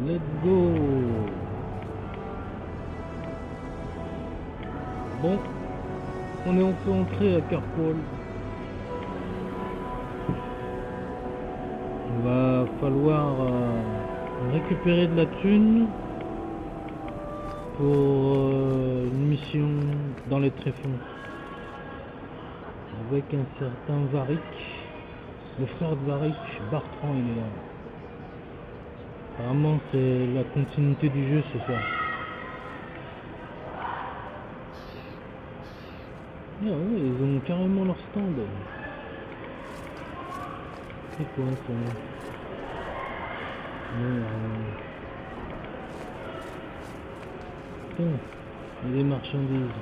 Let's go. Bon, on est enfin entré à Carpool. Il va falloir récupérer de la thune pour une mission dans les tréfonds avec un certain Varric, le frère de Varric, Bertrand, il est là. Apparemment c'est la continuité du jeu ce soir. Ah ouais, ils ont carrément leur stand. C'est quoi ça? Putain, il y a des marchandises.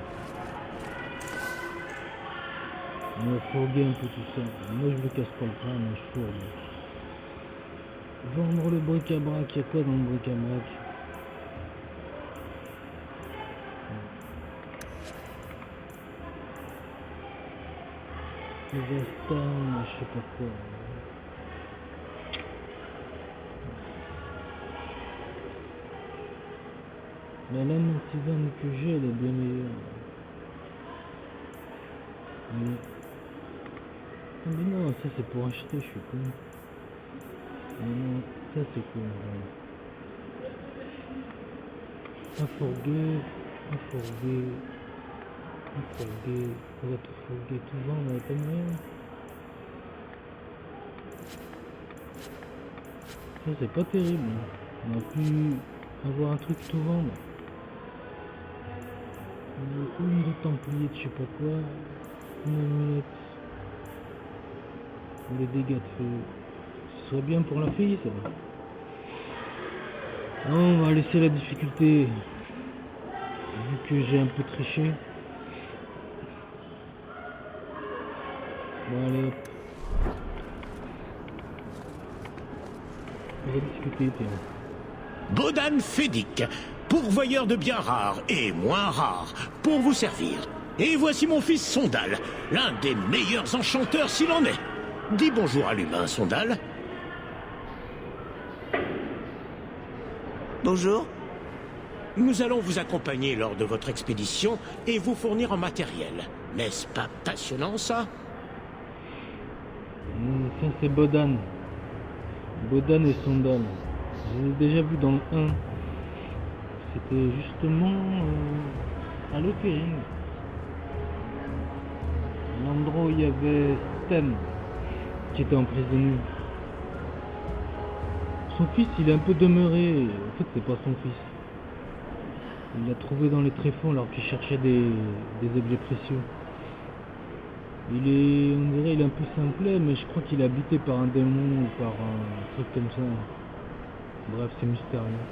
Il faut fourguer un peu tout ça. Moi je me casse pas le crâne, mais je fourgue. Vendre le bric-à-brac, il y a quoi dans le bric-à-brac? Les Astan, je sais pas quoi. La lame tisane que j'ai, elle est bien meilleure. Mais non, ça c'est pour acheter, je suis con. Non, ça c'est quoi? Un fourguer, un fourguer, un fourguer. On va tout fourguer, tout vendre, on a pas moyen. Ça c'est pas terrible. On a pu avoir un truc tout vendre. Une de templier de je sais pas quoi. Une amulette. Les dégâts de feu. Ce serait bien pour la fille ça. Non, on va laisser la difficulté. Vu que j'ai un peu triché. Bon allez hop. On va discuter tiens. Bodan Fédic, pourvoyeur de biens rares et moins rares, pour vous servir. Et voici mon fils Sondal, l'un des meilleurs enchanteurs s'il en est. Dis bonjour à l'humain, Sondal. Bonjour. Nous allons vous accompagner lors de votre expédition et vous fournir en matériel. N'est-ce pas passionnant, ça? Ça c'est Bodan. Bodan et Sondal. Je l'ai déjà vu dans le 1. C'était justement à l'Ottering. L'endroit où il y avait Sten qui était emprisonné. Son fils il est un peu demeuré. En fait c'est pas son fils. Il l'a trouvé dans les tréfonds alors qu'il cherchait des objets précieux. Il est, on dirait, il est un peu simplet, mais je crois qu'il est habité par un démon ou par un truc comme ça. Bref, c'est mystérieux.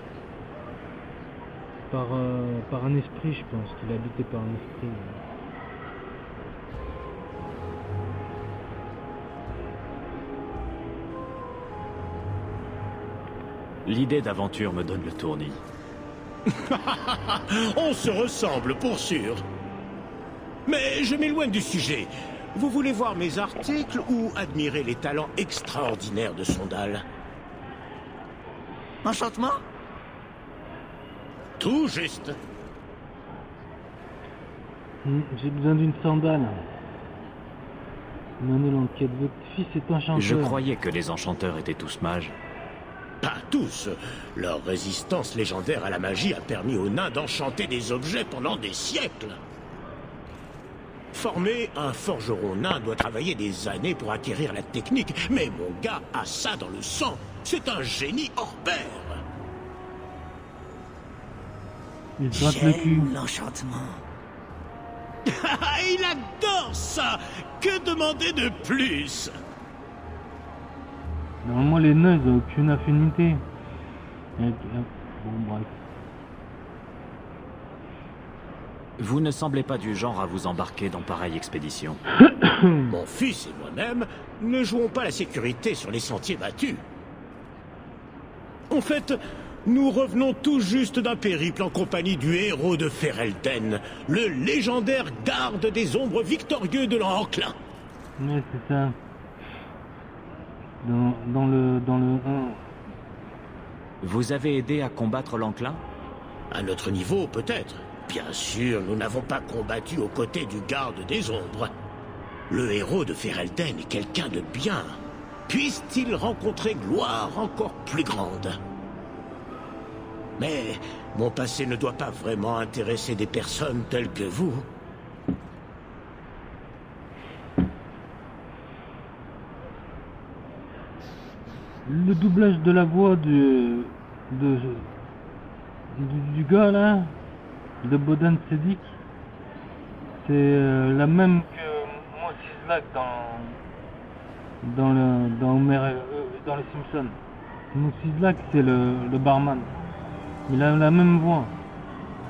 Par un esprit, je pense qu'il est habité par un esprit. L'idée d'aventure me donne le tournis. On se ressemble, pour sûr. Mais je m'éloigne du sujet. Vous voulez voir mes articles ou admirer les talents extraordinaires de Sondal? Enchantement? Tout juste. J'ai besoin d'une sandale. Menez l'enquête. Votre fils est enchanteur. Je croyais que les enchanteurs étaient tous mages. Pas tous. Leur résistance légendaire à la magie a permis aux nains d'enchanter des objets pendant des siècles. Former un forgeron nain doit travailler des années pour acquérir la technique, mais mon gars a ça dans le sang. C'est un génie hors pair. Il se gratte le cul. J'aime l'enchantement. Il adore ça. Que demander de plus? Normalement les nains ils ont aucune affinité. Bon bref. Vous ne semblez pas du genre à vous embarquer dans pareille expédition. Mon fils et moi-même ne jouons pas la sécurité sur les sentiers battus. En fait, nous revenons tout juste d'un périple en compagnie du héros de Ferelden, le légendaire garde des ombres victorieux de l'an enclin. Ouais, c'est ça. Dans le 1. Vous avez aidé à combattre l'enclin? À notre niveau, peut-être. Bien sûr, nous n'avons pas combattu aux côtés du garde des ombres. Le héros de Ferelden est quelqu'un de bien. Puisse-t-il rencontrer gloire encore plus grande. Mais mon passé ne doit pas vraiment intéresser des personnes telles que vous. Le doublage de la voix du gars là, de Bodan Sedik, c'est la même que Moses Lack dans Homer, dans les Simpsons. Moses Lack, c'est le barman. Il a la même voix.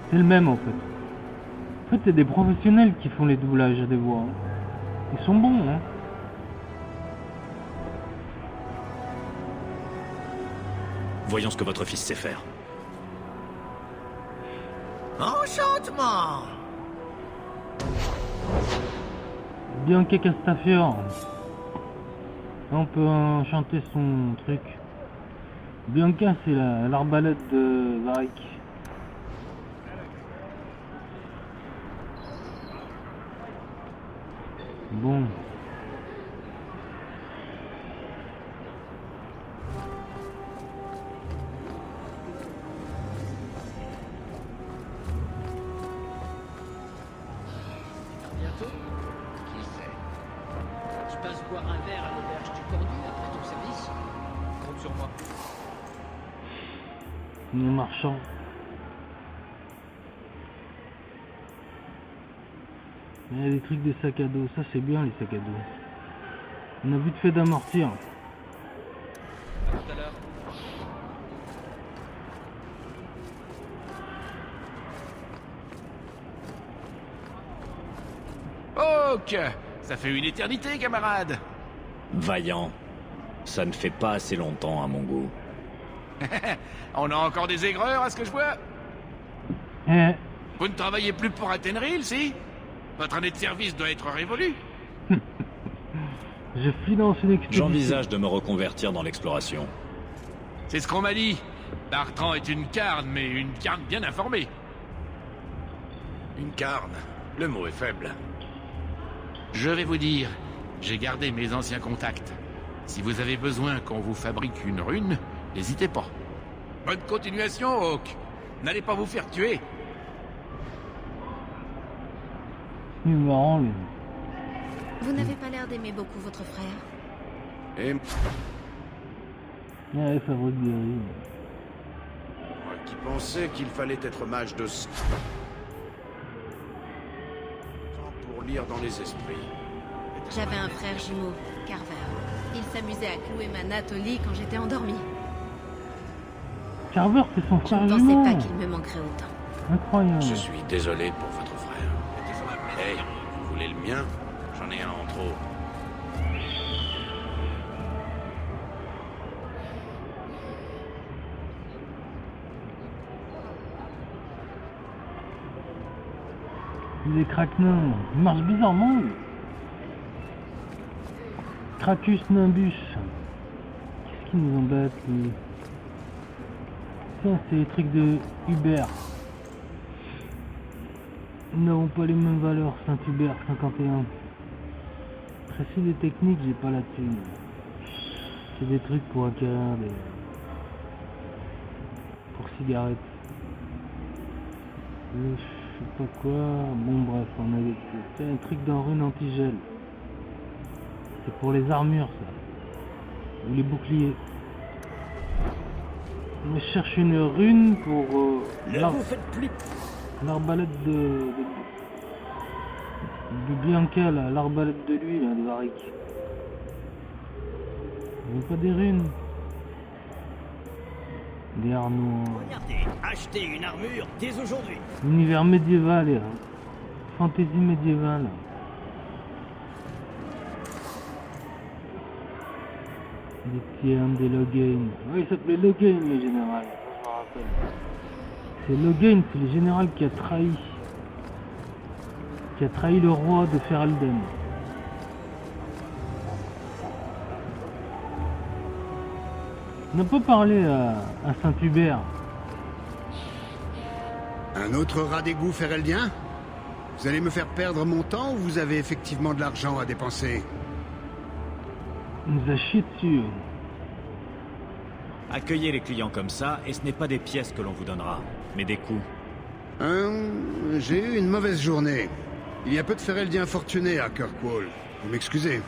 C'est le même en fait. En fait, c'est des professionnels qui font les doublages des voix. Ils sont bons, hein. Voyons ce que votre fils sait faire. Enchantement! Bianca Castafiore. On peut enchanter son truc. Bianca, c'est l'arbalète de Varric. Bon. Bientôt? Qui sait? Je passe boire un verre à l'auberge du Cornu après ton service? Compte sur moi. Les marchands. Il y a des trucs de sacs à dos, ça c'est bien les sacs à dos. On a vite fait d'amortir. À tout à l'heure. Ok, ça fait une éternité, camarade. Vaillant. Ça ne fait pas assez longtemps à mon goût. On a encore des aigreurs à ce que je vois. Eh, Vous ne travaillez plus pour Athenril, si? Votre année de service doit être révolue. je finance une expédition. J'envisage de me reconvertir dans l'exploration. C'est ce qu'on m'a dit. Bartran est une carne, mais une carne bien informée. Une carne. Le mot est faible. Je vais vous dire, j'ai gardé mes anciens contacts. Si vous avez besoin qu'on vous fabrique une rune, n'hésitez pas. Bonne continuation, Hawk. N'allez pas vous faire tuer. Il est marrant lui. Vous n'avez pas l'air d'aimer beaucoup votre frère. Et Ouais, fabrique des riz. moi qui pensais qu'il fallait être mage de sang pour lire dans les esprits. J'avais un frère jumeau, Carver. Il s'amusait à clouer ma natte au lit quand j'étais endormie. Carver, c'est son Je frère ne pensais jumeau. pas qu'il me manquerait autant. Incroyable. Je suis désolé pour votre frère. Hey, vous voulez le mien? J'en ai un en trop. Il est craquenant. Il marche bizarrement. Lui. Cracus Nimbus. Qu'est-ce qui nous embête lui? Tiens, c'est les trucs de Hubert. Nous n'avons pas les mêmes valeurs, Saint-Hubert 51. Précis des techniques, j'ai pas la thune. C'est des trucs pour acquérir des... pour cigarettes. Je sais pas quoi. Bon bref, on avait c'est un truc d'un rune anti-gel. C'est pour les armures ça. Ou les boucliers. On cherche une rune pour Ne vous faites plus... l'arbalète de Bianca là, l'arbalète de lui là, de Varric. Ils n'ont pas des runes. Des armes. Regardez, achetez une armure dès aujourd'hui. Univers médiéval, là. Fantasy médiévale. Des tiers, des Logain. Oui, il s'appelait Logain le général. Ça, je me rappelle. C'est Logain, c'est le général qui a trahi. Qui a trahi le roi de Ferelden. On n'a pas parlé à Saint-Hubert. Un autre rat d'égout féreldien? Vous allez me faire perdre mon temps ou vous avez effectivement de l'argent à dépenser? Il nous a chié dessus. Accueillez les clients comme ça, et ce n'est pas des pièces que l'on vous donnera, mais des coups. J'ai eu une mauvaise journée. Il y a peu de féreldiens fortunés à Kirkwall. Vous m'excusez.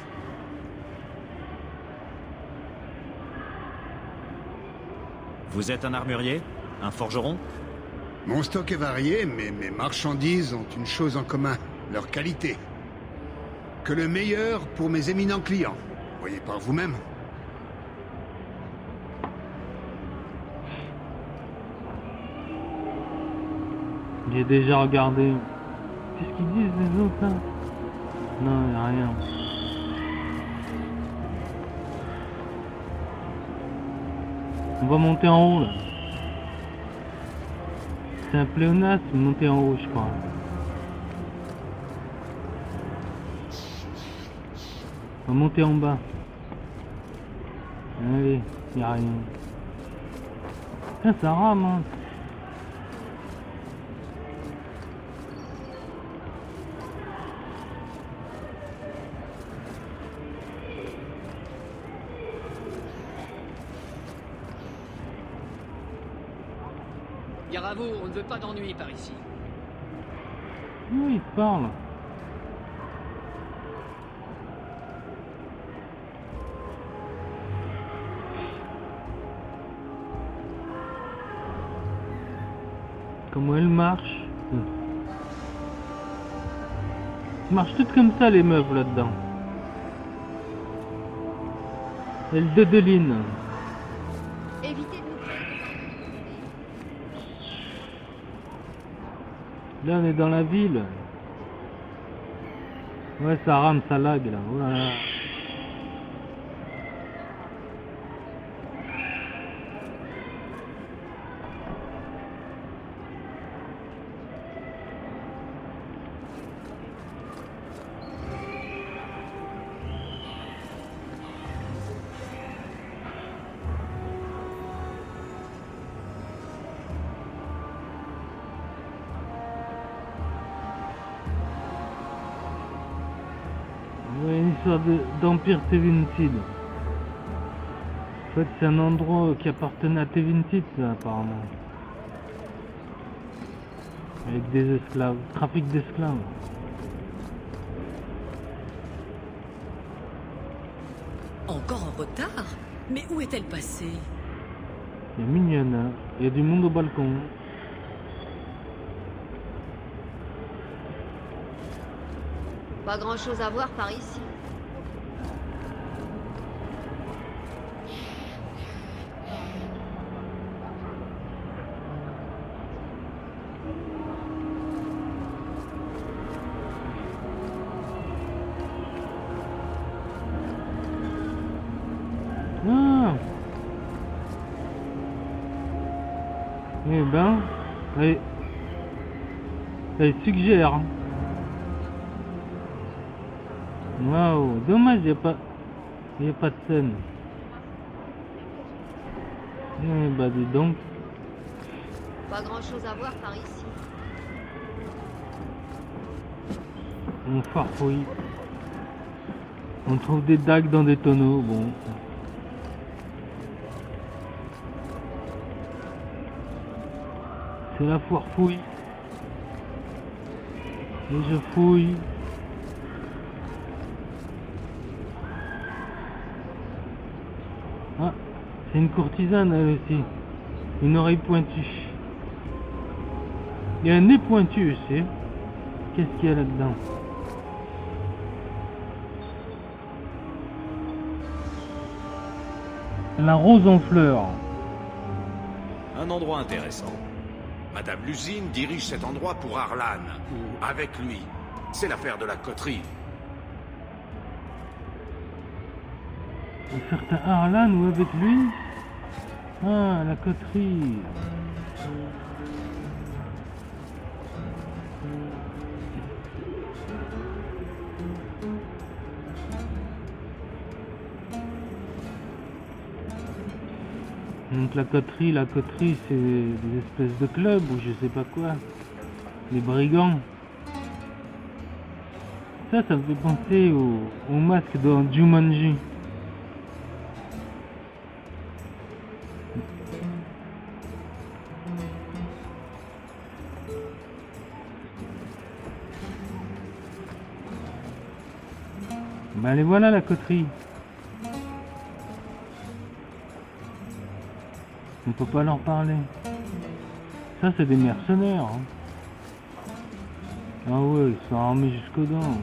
Vous êtes un armurier? Un forgeron? Mon stock est varié, mais mes marchandises ont une chose en commun, leur qualité. Que le meilleur pour mes éminents clients. Voyez par vous-même. J'ai déjà regardé. Qu'est-ce qu'ils disent les autres là? Non, y a rien. On va monter en haut là. C'est un pléonasme monter en haut, je crois. On va monter en bas. Allez, y a rien. Putain, ça rame, hein. Gare à vous, on ne veut pas d'ennui par ici. Oui, il parle. Comment elle marche? Elles marchent toutes comme ça les meufs là-dedans. Elles dodelinent. Évitez de nous créer Là on est dans la ville. Ouais, ça rame, ça lag là. Oh là là. Ouais, une histoire d'Empire Tevincid. En fait, c'est un endroit qui appartenait à Tevincid, ça, apparemment. Avec des esclaves. Trafic d'esclaves. Encore en retard? Mais où est-elle passée? Il y a mignonne. Il y a du monde au balcon. Pas grand chose à voir par ici. Ah. Eh ben, elle suggère. Waouh, dommage, il n'y a pas de scène. Eh bah dis donc. Pas grand chose à voir par ici. On farfouille. On trouve des dagues dans des tonneaux, bon. C'est la foire fouille. Et je fouille. Ah, c'est une courtisane elle aussi. Une oreille pointue. Il y a un nez pointu aussi. Qu'est-ce qu'il y a là-dedans? La rose en fleurs. Un endroit intéressant. Madame l'usine dirige cet endroit pour Arlan, ou avec lui. C'est l'affaire de la coterie. Un certain Arlan ou avec lui? Ah, la coterie. Donc la coterie c'est des espèces de clubs ou je sais pas quoi. Les brigands. Ça me fait penser au masque dans Jumanji. Ben les voilà la coterie. On peut pas leur parler. Ça c'est des mercenaires. Hein. Ah ouais, ils sont armés jusqu'aux dents.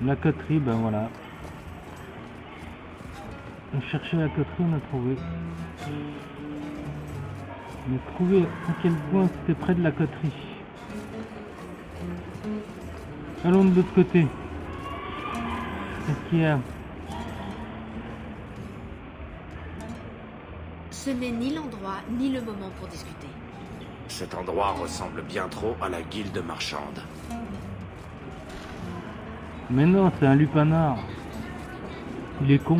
La coterie, ben voilà. On cherchait la coterie, on a trouvé. On a trouvé à quel point c'était près de la coterie. Allons de l'autre côté. Qu'est-ce qu'il y a? Ce n'est ni l'endroit ni le moment pour discuter. Cet endroit ressemble bien trop à la guilde marchande. Mais non, c'est un lupanard. Il est con.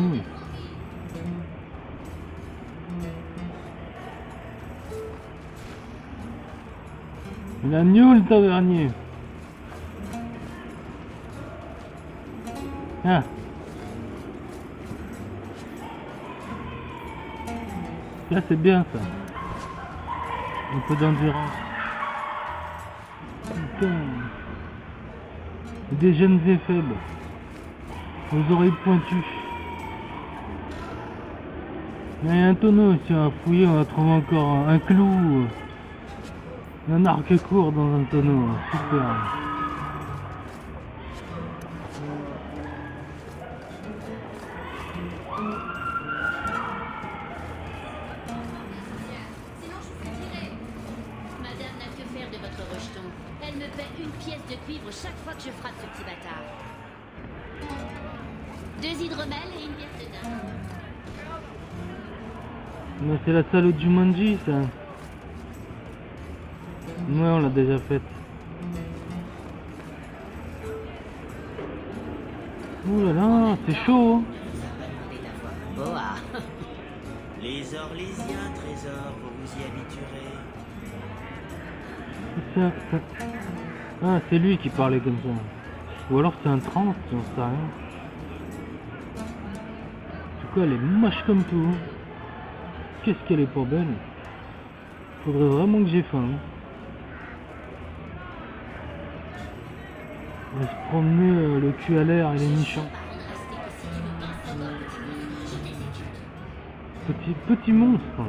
L'agneau le tavernier. Ah. Là c'est bien ça. Un peu d'endurance. Putain. Des jeunes et faibles. Aux oreilles pointues. Il y a un tonneau aussi à fouiller, on va trouver encore un clou. Un arc court dans un tonneau. Super. Chaque fois que je frappe ce petit bâtard. 2 hydromels et une bière de dinde. Mais c'est la salle du Jumanji ça. Ouais, on l'a déjà faite. Oh là là, c'est chaud hein. Boa. Les Orlésiens, trésors, vous vous y habituerez. Ça. Ah, c'est lui qui parlait comme ça. Ou alors c'est un trans, j'en sais rien. C'est quoi, elle est moche comme tout. Hein. Qu'est-ce qu'elle est pas belle. Faudrait vraiment que j'ai faim. Hein. On va se promener le cul à l'air et les nichons. Petit monstre.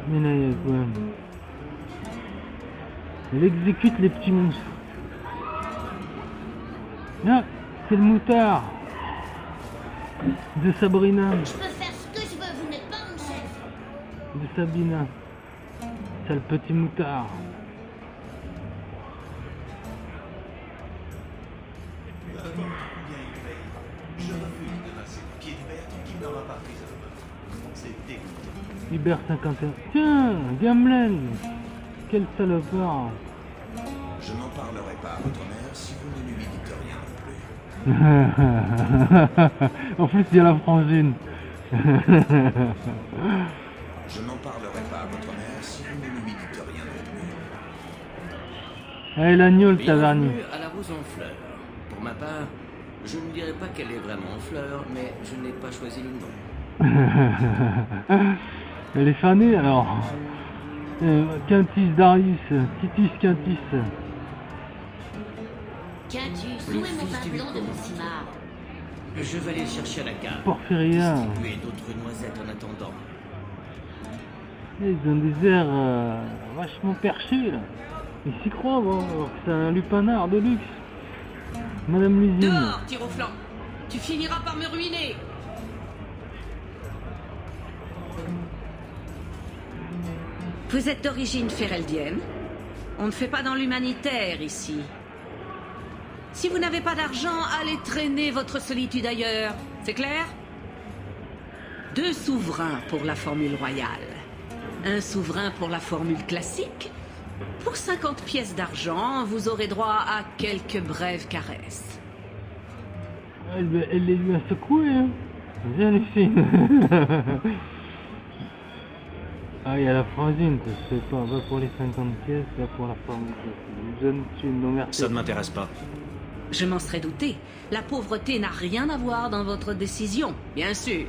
Mais là, il y a quoi? Elle exécute les petits monstres. Ah, c'est le moutard de Sabrina. Je peux faire ce que je veux, vous n'êtes pas mon chef. De Sabina. C'est le petit moutard. Je refuse de masser le pied du maître qui n'aura pas pris un bœuf. C'est dégoûtant. Hubert 51. Tiens, Gamlen. Quel salopard. Je n'en parlerai pas à votre mère si vous ne lui dites rien non plus. En plus, il y a la frangine. Je n'en parlerai pas à votre mère si vous ne lui dites rien non plus. Allez, l'agneau, le tavernier. Bienvenue à la rose en fleurs. Pour ma part, je ne dirais pas qu'elle est vraiment en fleurs, mais je n'ai pas choisi le nom. Elle est fanée alors. Quintus Darius, Titus Quintus. Quintus, où est mon vin blanc de Monsimar? Je vais aller chercher à la cave. Porphyria. Distribuer d'autres noisettes en attendant. Ils ont des airs vachement perchés là. Ils s'y croient, bon, alors que c'est un lupanard de luxe. Madame l'usine. Dehors, tire au flanc. Tu finiras par me ruiner. Vous êtes d'origine fereldienne. On ne fait pas dans l'humanitaire ici. Si vous n'avez pas d'argent, allez traîner votre solitude ailleurs. C'est clair? 2 souverains pour la formule royale. Un souverain pour la formule classique Pour 50 pièces d'argent, vous aurez droit à quelques brèves caresses. Elle les lui a secoué, hein. Viens les filles. Ah, il y a la Francine, je sais pas, va pour les 50 pièces, va pour la Francine. Jeune fille, non merci. Ça ne m'intéresse pas. Je m'en serais douté. La pauvreté n'a rien à voir dans votre décision, bien sûr.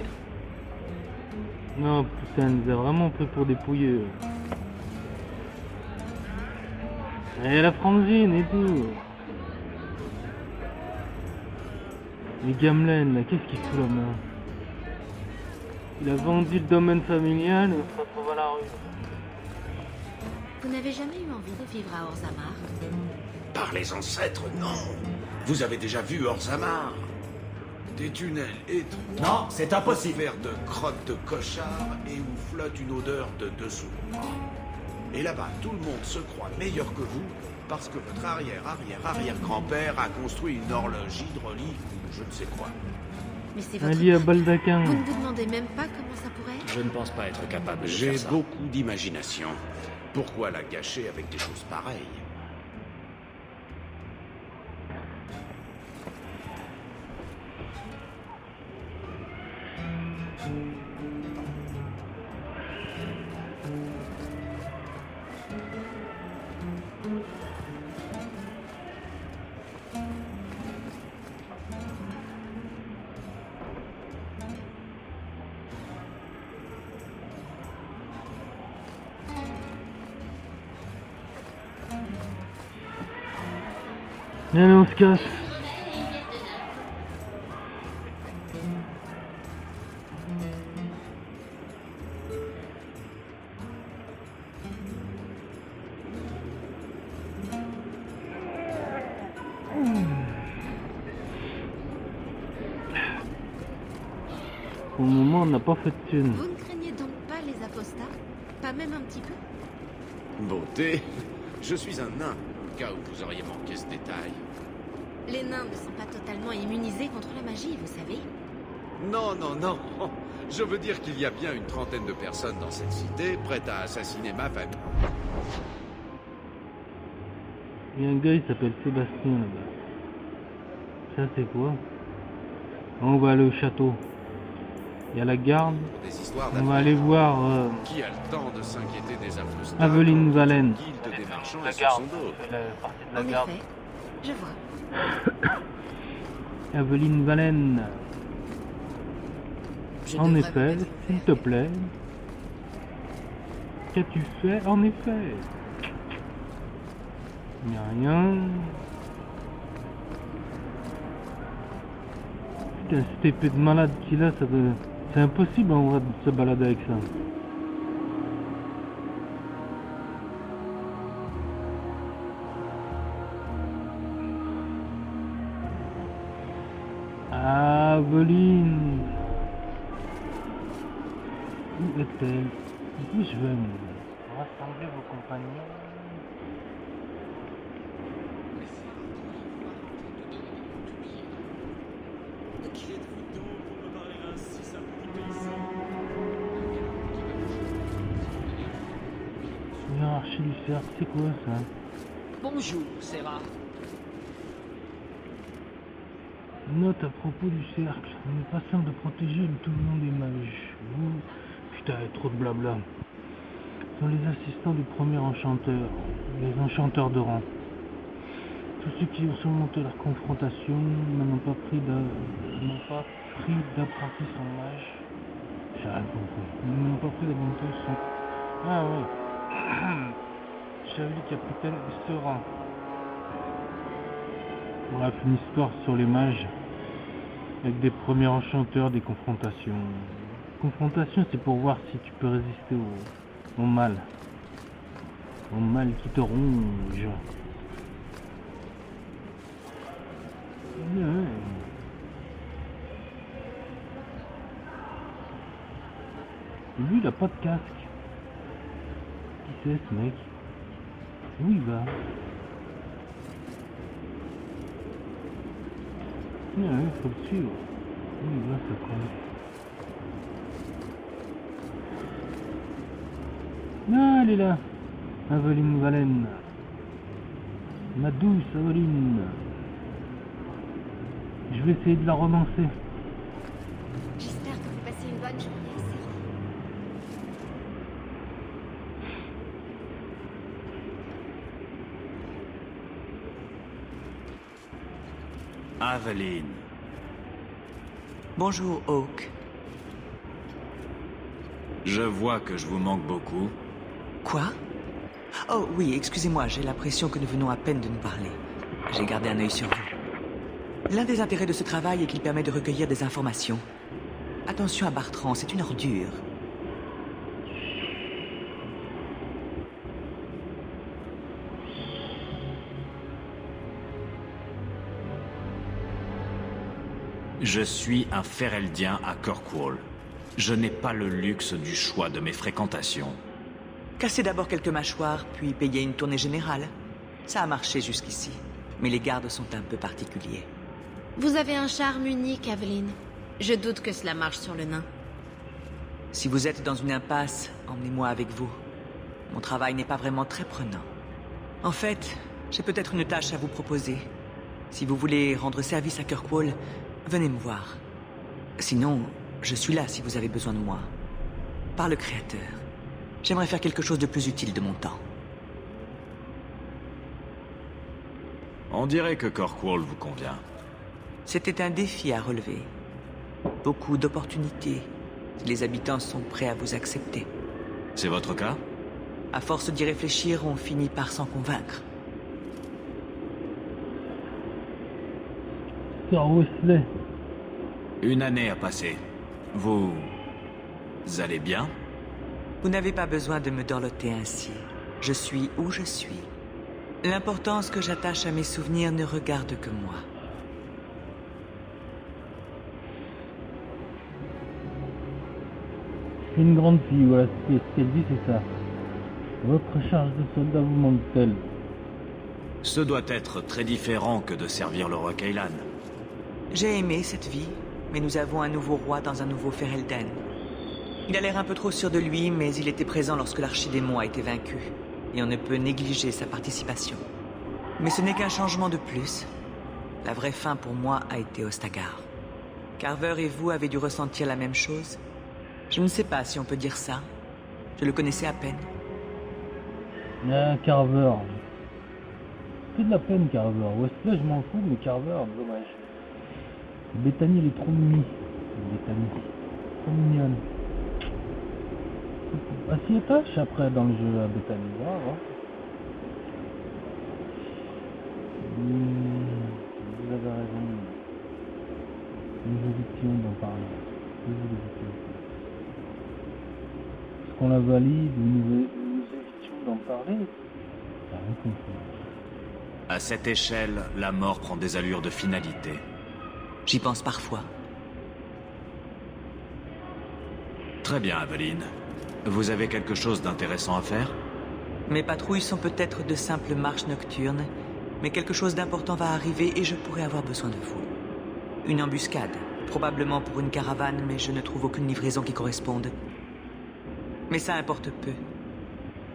Non, putain, elle nous a vraiment pris pour des pouilleux. Et la Francine et tout. Les Gamelin, là, qu'est-ce qu'il fout là-bas? Il a vendu le domaine familial, il se retrouve à la rue. Vous n'avez jamais eu envie de vivre à Orzammar? Par les ancêtres, non. Vous avez déjà vu Orzammar? Des tunnels étroits. Non, c'est impossible. Couverts de crottes de cochards et où flotte une odeur de dessous. Et là-bas, tout le monde se croit meilleur que vous parce que votre arrière-arrière-arrière-grand-père a construit une horloge hydraulique ou je ne sais quoi. Mais c'est votre Ali à peuple. Baldaquin. Vous ne vous demandez même pas comment ça pourrait? Je ne pense pas être capable de J'ai faire ça. beaucoup d'imagination. Pourquoi la gâcher avec des choses pareilles? Allez, on se casse. Pour le moment, on n'a pas fait de thunes. Vous ne craignez donc pas les apostats? Pas même un petit peu? Beauté, je suis un nain, au cas où vous auriez manqué ce détail. Les nains ne sont pas totalement immunisés contre la magie, vous savez. Non, non, non. Je veux dire qu'il y a bien une trentaine de personnes dans cette cité prêtes à assassiner ma famille. Il y a un gars, il s'appelle Sébastien là-bas. Ça, c'est quoi? On va aller au château. Il y a la garde. Des histoires On va aller voir Qui a le temps de s'inquiéter des affreux Aveline Valen. guilde des marchands La et sur garde. son dos. Elle fait partie de la En garde. effet, je vois. Aveline Valen. Je En devrais effet, vous mettre s'il te plaît. Qu'as-tu fait? En effet. Il n'y a rien. Putain, cette épée de malade qu'il a, ça doit... c'est impossible en vrai de se balader avec ça. Aveline. Où est-elle? Où je vais, moi? Rassembler vos compagnons. Hiérarchie du cercle, c'est quoi ça? Bonjour, Serra. Note à propos du cercle. Il n'est pas simple de protéger tout le nom des mages. Vous... Putain, il y a trop de blabla. Sont les assistants du premier enchanteur. Les enchanteurs de rang. Tous ceux qui ont surmonté leur confrontation n'ont pas pris d'apprenti sans mage. J'ai rien compris. Ils n'ont pas pris d'apprenti sans... Ah ouais. Chevalier capitaine Serein. Bref, une histoire sur les mages. Avec des premiers enchanteurs, des confrontations. Confrontation, c'est pour voir si tu peux résister au mal. Au mal qui te ronge. Ouais. Lui, il a pas de casque. Qui c'est ce mec? Où il va? Ouais, faut le suivre. Où il va, ce con? Non, elle est là. Aveline Valen. Ma douce Aveline. Je vais essayer de la romancer. J'espère que vous passez une bonne journée à Sergi. Aveline. Bonjour, Hawk. Je vois que je vous manque beaucoup. Quoi? Oh oui, excusez-moi, j'ai l'impression que nous venons à peine de nous parler. J'ai gardé un œil sur vous. L'un des intérêts de ce travail est qu'il permet de recueillir des informations. Attention à Bartrand, c'est une ordure. Je suis un Fereldien à Kirkwall. Je n'ai pas le luxe du choix de mes fréquentations. Cassez d'abord quelques mâchoires, puis payez une tournée générale. Ça a marché jusqu'ici, mais les gardes sont un peu particuliers. Vous avez un charme unique, Aveline. Je doute que cela marche sur le nain. Si vous êtes dans une impasse, emmenez-moi avec vous. Mon travail n'est pas vraiment très prenant. En fait, j'ai peut-être une tâche à vous proposer. Si vous voulez rendre service à Kirkwall, venez me voir. Sinon, je suis là si vous avez besoin de moi. Par le Créateur. J'aimerais faire quelque chose de plus utile de mon temps. On dirait que Kirkwall vous convient. C'était un défi à relever. Beaucoup d'opportunités. Si les habitants sont prêts à vous accepter. C'est votre cas? À force d'y réfléchir, on finit par s'en convaincre. Sir Wesley. Une année a passé. Vous allez bien? Vous n'avez pas besoin de me dorloter ainsi. Je suis où je suis. L'importance que j'attache à mes souvenirs ne regarde que moi. C'est une grande fille, voilà, ce qu'elle dit, c'est ça. Votre charge de soldat vous manque-t-elle? Ce doit être très différent que de servir le roi Kaylan. J'ai aimé cette vie, mais nous avons un nouveau roi dans un nouveau Ferelden. Il a l'air un peu trop sûr de lui, mais il était présent lorsque l'archidémon a été vaincu, et on ne peut négliger sa participation. Mais ce n'est qu'un changement de plus. La vraie fin pour moi a été Ostagar. Carver et vous avez dû ressentir la même chose? Je ne sais pas si on peut dire ça. Je le connaissais à peine. Ah, Carver. C'est de la peine, Carver. Wesley, je m'en fous, mais Carver, dommage. Bethany, elle est trop mimi. Bethany. Trop mignonne. Ah, s'y attache après dans le jeu à Bethany. Grave, hein. Vous avez raison. Nous évitions d'en parler. Nous évitions. Est-ce qu'on la valide ou nous évitions d'en parler? J'ai rien compris. À cette échelle, la mort prend des allures de finalité. J'y pense parfois. Très bien, Aveline. Vous avez quelque chose d'intéressant à faire? Mes patrouilles sont peut-être de simples marches nocturnes, mais quelque chose d'important va arriver et je pourrais avoir besoin de vous. Une embuscade, probablement pour une caravane, mais je ne trouve aucune livraison qui corresponde. Mais ça importe peu.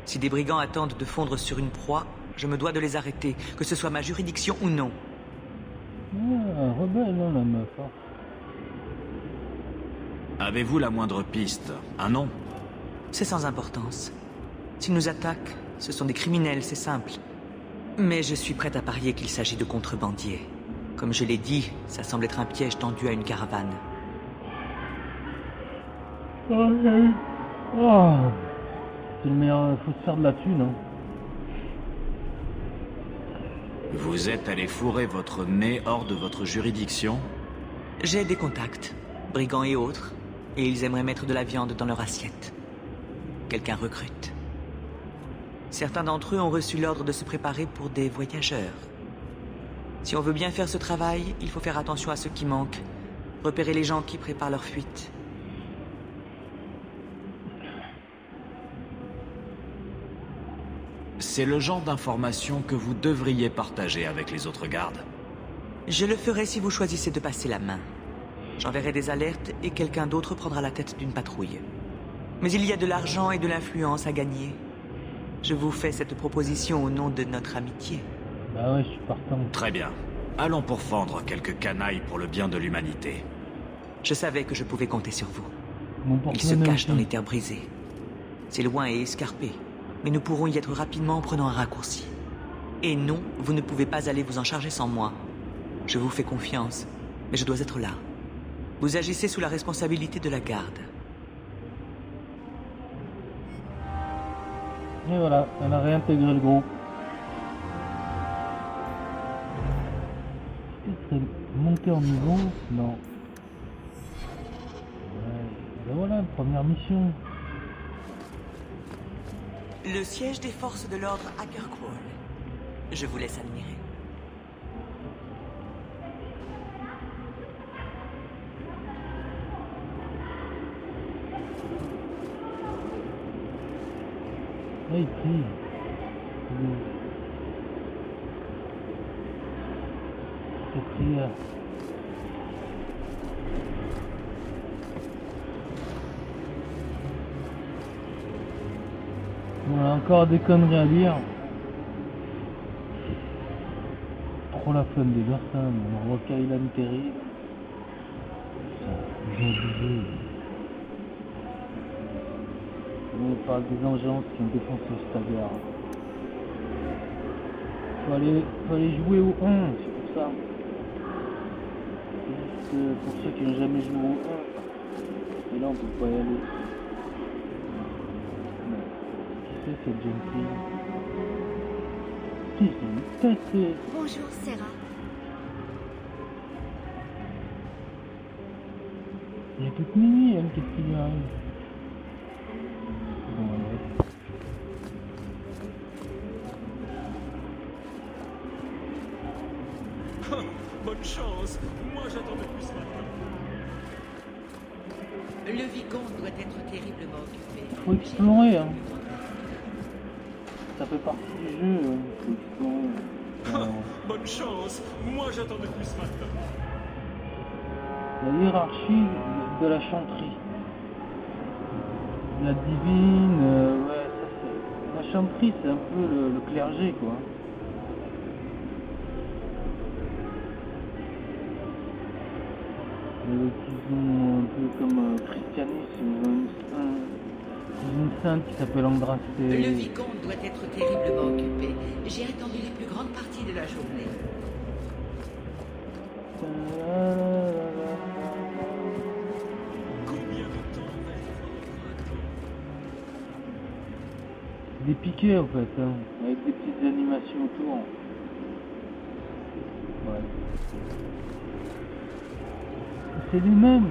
Si des brigands attendent de fondre sur une proie, je me dois de les arrêter, que ce soit ma juridiction ou non. Ah, rebelle, hein, la meuf. Hein. Avez-vous la moindre piste? Un nom? C'est sans importance. S'ils nous attaquent, ce sont des criminels, c'est simple. Mais je suis prête à parier qu'il s'agit de contrebandiers. Comme je l'ai dit, ça semble être un piège tendu à une caravane. Oh, c'est le meilleur, faut se faire de la thune, hein. Vous êtes allé fourrer votre nez hors de votre juridiction? J'ai des contacts, brigands et autres, et ils aimeraient mettre de la viande dans leur assiette. Quelqu'un recrute. Certains d'entre eux ont reçu l'ordre de se préparer pour des voyageurs. Si on veut bien faire ce travail, il faut faire attention à ce qui manque, repérer les gens qui préparent leur fuite. C'est le genre d'information que vous devriez partager avec les autres gardes. Je le ferai si vous choisissez de passer la main. J'enverrai des alertes et quelqu'un d'autre prendra la tête d'une patrouille. Mais il y a de l'argent et de l'influence à gagner. Je vous fais cette proposition au nom de notre amitié. Bah ouais, je suis partant. Très bien. Allons pourfendre quelques canailles pour le bien de l'humanité. Je savais que je pouvais compter sur vous. Mon Il se porte-monnaie cache aussi. dans les terres brisées. C'est loin et escarpé, mais nous pourrons y être rapidement en prenant un raccourci. Et non, vous ne pouvez pas aller vous en charger sans moi. Je vous fais confiance, mais je dois être là. Vous agissez sous la responsabilité de la garde. Et voilà, elle a réintégré le groupe. Est-ce qu'elle serait montée en niveau? Non. Ouais. Ben voilà, première mission. Le siège des forces de l'ordre à Kirkwall. Je vous laisse admirer. Ah, il prie. C'est prière. Bon, on a encore des conneries à lire. Trop la flemme des personnes. On voit Kailan terrible. Ils ont abusé. On parle des engences qui ont défoncé ce Stagar. Faut aller jouer au 1, c'est pour ça. C'est juste pour ceux qui n'ont jamais joué au 1. Et là on peut pas y aller. Non. Qui c'est cette jeune fille? Ils sont cassés. Bonjour, Sarah. Elle est toute mimi, elle, qu'est-ce qui lui arrive? Bon, ouais. Bonne chance. Moi, j'attendais plus ce matin. Le vicomte doit être terriblement occupé. Faut explorer, hein. Ça fait partie du jeu, faut explorer. Bonne chance. Moi, j'attendais plus ce matin. La hiérarchie de la chanterie. La divine, ouais, ça c'est... La chanterie, c'est un peu le clergé, quoi. Ils ont un peu comme christianisme, ils ont une sainte qui s'appelle Andraste. Le vicomte doit être terriblement occupé. J'ai attendu les plus grandes parties de la journée. Des piquets en fait, hein, avec des petites animations autour. Ouais. C'est les mêmes.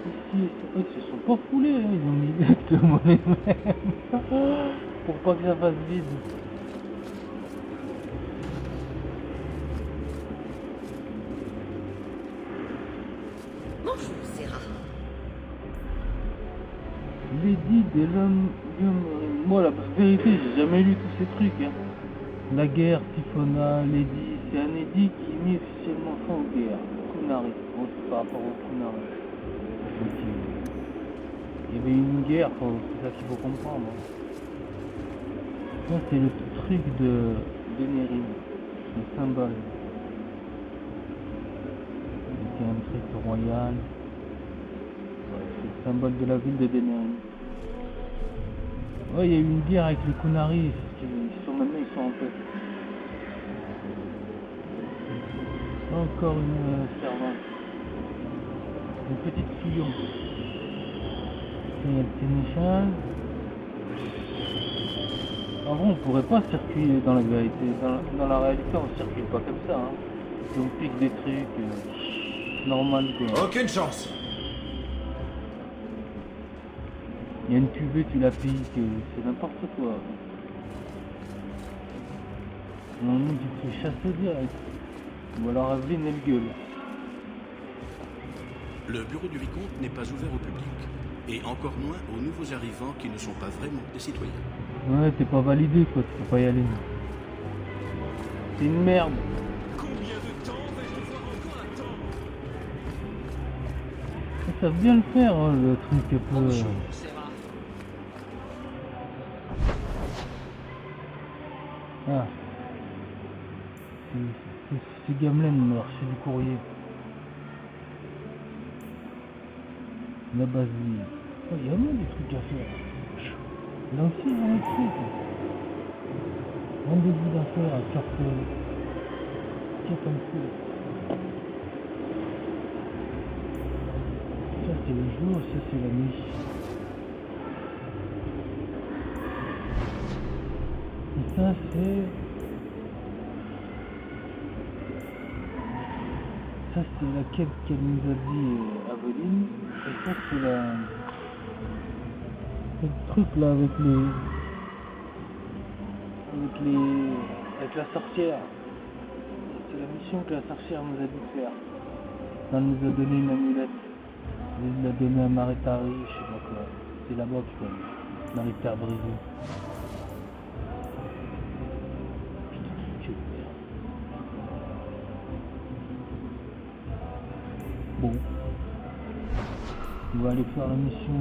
Ici, ils se sont pas foulés, hein. Ils ont mis exactement les mêmes. Pour pas que ça fasse vide. Bonjour, Sarah. Lady de l'homme... Moi, la vérité, j'ai jamais lu tous ces trucs. Hein. La guerre, Typhona, Lady, c'est un édit qui met officiellement fin aux guerres. Kunari, par rapport au Kunari. Donc, il y avait une guerre, c'est ça qu'il faut comprendre. Ça, c'est le truc de Denerim, le symbole. C'est un truc royal. Ouais, c'est le symbole de la ville de Denerim. Ouais, il y a eu une guerre avec les Kunari, maintenant ils sont en paix. Encore une servante. Une petite fillon. Il y a le Sénéchal. En vrai, on pourrait pas circuler dans la vérité. Dans la réalité, on circule pas comme ça. Hein. Et on pique des trucs normal quoi. Aucune chance. Il y a une cuvée, tu la piques, c'est n'importe quoi. Normalement, tu te fais chasser direct. Ou alors Aveline, elle gueule. Le bureau du vicomte n'est pas ouvert au public. Et encore moins aux nouveaux arrivants qui ne sont pas vraiment des citoyens. Ouais, t'es pas validé quoi, tu peux pas y aller. C'est une merde. Combien de temps vais-je devoir encore attendre? Ils savent bien le faire, hein, le truc un peu... Ah. C'est Gamelin, il m'a reçu du courrier. La base vie. Oh, il y a vraiment des trucs à faire. Là aussi, il y a un truc. Rendez-vous d'affaires à Carrefour. Tiens, comme ça. Ça, c'est le jour, ça, c'est la nuit. Et ça, c'est... Ça, c'est la quête qu'elle nous a dit Aveline. Et ça, c'est la... C'est le truc là avec la sorcière. C'est la mission que la sorcière nous a dit de faire. Elle nous a donné une amulette. Elle l'a donnée à Maritari, je sais pas quoi. C'est là-bas que je connais. Maritari brisée. Bon. On va aller faire la mission.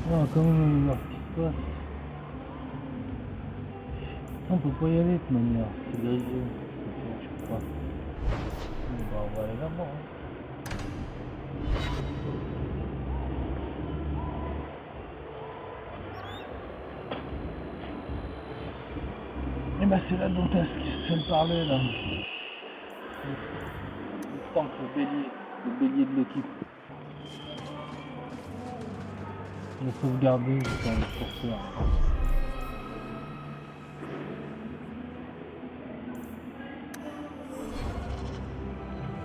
Ah, quand même, voir ce qui se passe. On peut pas y aller de toute manière, c'est grisé. Je crois. Bon, on va aller là-bas. Et bah c'est la Dontesse qui se parlait là. Le tank, le bélier de l'équipe. Le sauvegarder, c'est un forceur.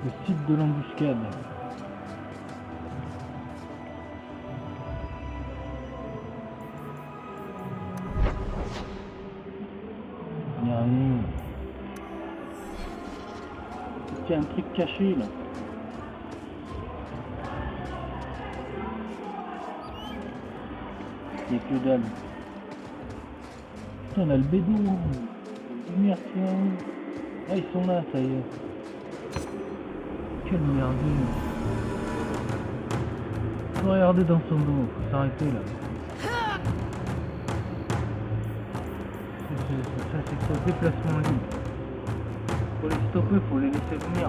Le site de l'embuscade. Il n'y a rien. Il y a un truc caché là. Il n'y a que dalle. Putain, on a le bédou. Lumière, tiens. Ah, ils sont là, ça y est. Quelle merde. Faut regarder dans son dos, faut s'arrêter là. Ça c'est son déplacement libre. Faut les stopper, faut les laisser venir.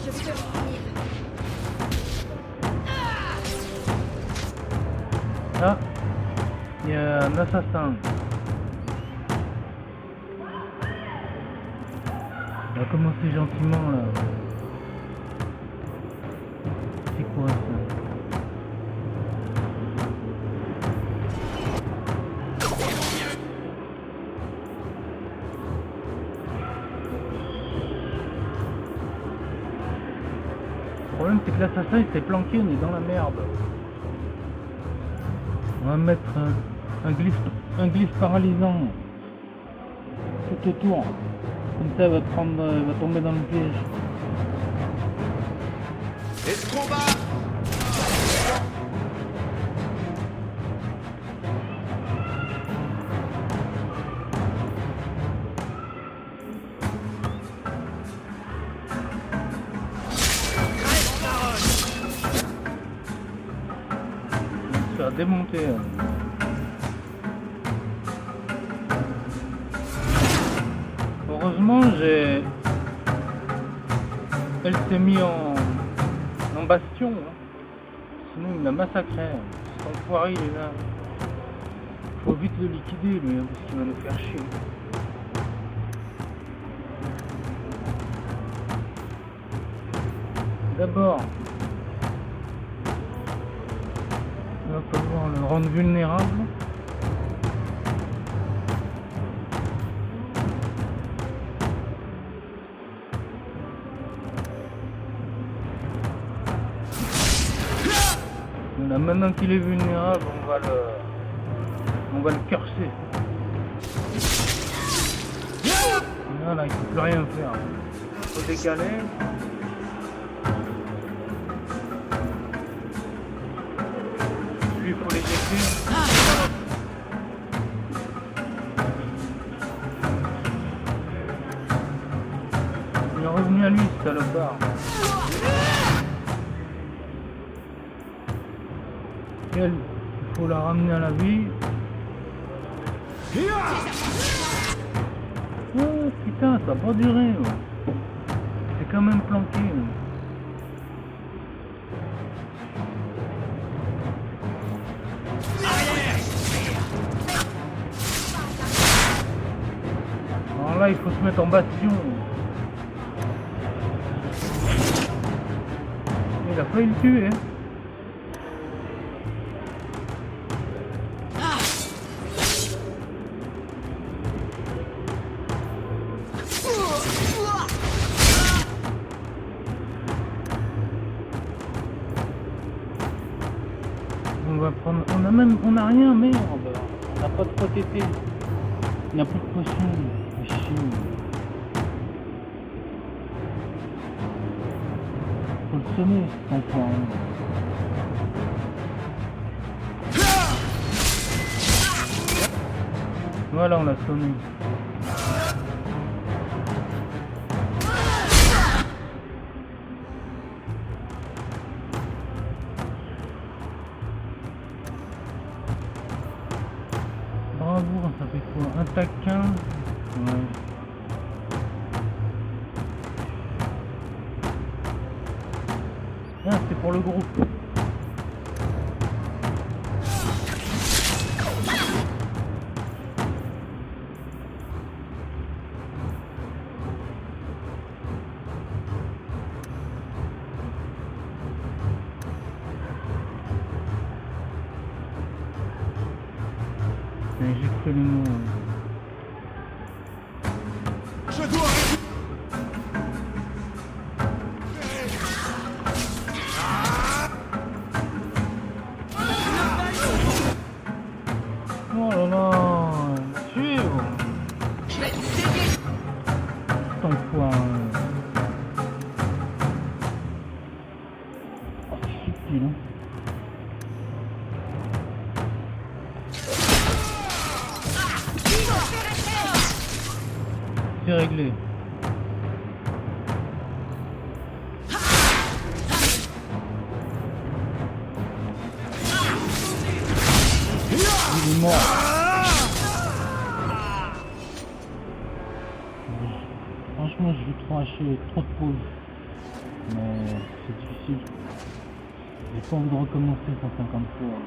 Je vais revenir. Ah, il y a un assassin. On va commencer gentiment là. C'est quoi ça? Le problème c'est que l'assassin il s'est planqué, on est dans la merde. On va mettre un glyphe paralysant tout autour. Comme ça, elle va tomber dans le piège. Escombat! Se faire démonter. Heureusement, elle s'est mise en bastion. Hein. Sinon, il l'a massacré. Son foiré, il est là. Faut vite le liquider, lui, hein, parce qu'il va nous faire chier. D'abord, on va pouvoir le rendre vulnérable. Là, maintenant qu'il est vulnérable, on va le curser. Voilà, il ne peut plus rien faire. Il faut décaler. Lui, il faut l'éjecter. Il est revenu à lui, ce salopard. Et elle, il faut la ramener à la vie. Oh putain, ça a pas duré. C'est quand même planqué. Alors là, il faut se mettre en bastion. Il a failli le tuer. Hein. On va prendre. On a rien, merde. On n'a pas de TT. Il n'y a plus de potions. Faut le sonner, cet enfant. Voilà, on l'a sonné. Bravo, ça fait quoi? Un taquin. Ouais. Ah, c'est pour le groupe. J'ai fait le nom. Je dois... Oh là là, sûr. Ton point. Oh, c'est subtil, hein. C'est réglé. Il est mort. Franchement, je vais trop hacher trop de pauses. Mais c'est difficile. J'ai pas envie de recommencer 150 fois.